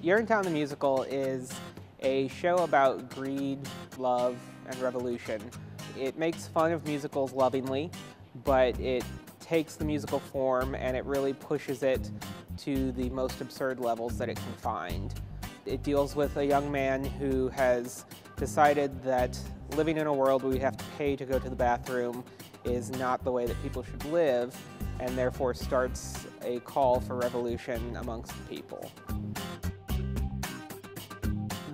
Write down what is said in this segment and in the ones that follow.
URINETOWN the Musical is a show about greed, love, and revolution. It makes fun of musicals lovingly, but it takes the musical form and it really pushes it to the most absurd levels that it can find. It deals with a young man who has decided that living in a world where we have to pay to go to the bathroom is not the way that people should live, and therefore starts a call for revolution amongst the people.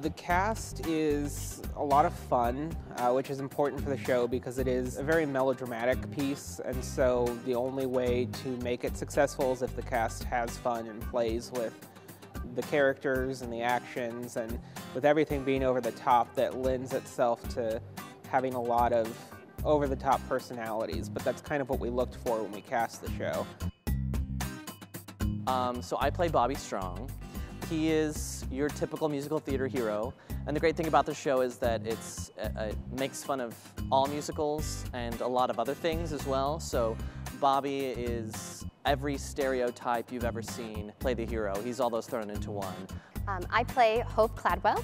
The cast is a lot of fun, which is important for the show because it is a very melodramatic piece, and so the only way to make it successful is if the cast has fun and plays with the characters and the actions, and with everything being over the top, that lends itself to having a lot of over-the-top personalities, but that's kind of what we looked for when we cast the show. So I play Bobby Strong. He is your typical musical theater hero, and the great thing about the show is that it makes fun of all musicals and a lot of other things as well. So Bobby is every stereotype you've ever seen play the hero. He's all those thrown into one. I play Hope Cladwell.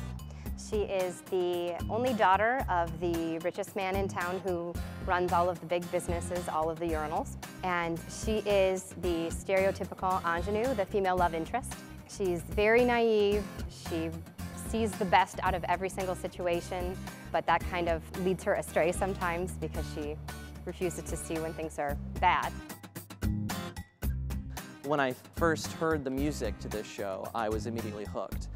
She is the only daughter of the richest man in town who runs all of the big businesses, all of the urinals. And she is the stereotypical ingenue, the female love interest. She's very naive. She sees the best out of every single situation, but that kind of leads her astray sometimes because she refuses to see when things are bad. When I first heard the music to this show, I was immediately hooked.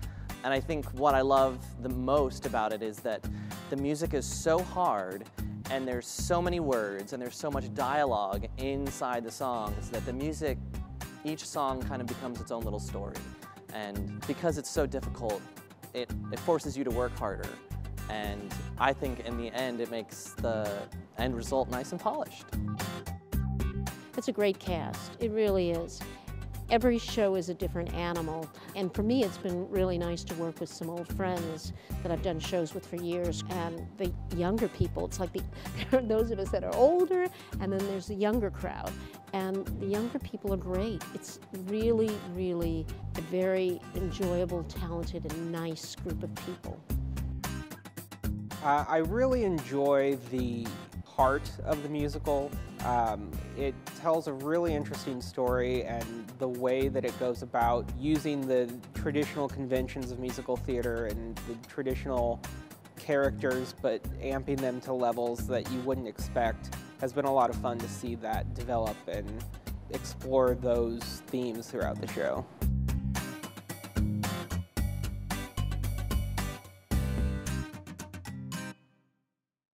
And I think what I love the most about it is that the music is so hard and there's so many words and there's so much dialogue inside the songs that the music, each song kind of becomes its own little story. And because it's so difficult, it forces you to work harder. And I think in the end, it makes the end result nice and polished. It's a great cast, it really is. Every show is a different animal, and for me it's been really nice to work with some old friends that I've done shows with for years, and the younger people, it's like there are those of us that are older, and then there's the younger crowd, and the younger people are great. It's really, really a very enjoyable, talented, and nice group of people. I really enjoy the heart of the musical. It tells a really interesting story, and the way that it goes about using the traditional conventions of musical theater and the traditional characters, but amping them to levels that you wouldn't expect, has been a lot of fun to see that develop and explore those themes throughout the show.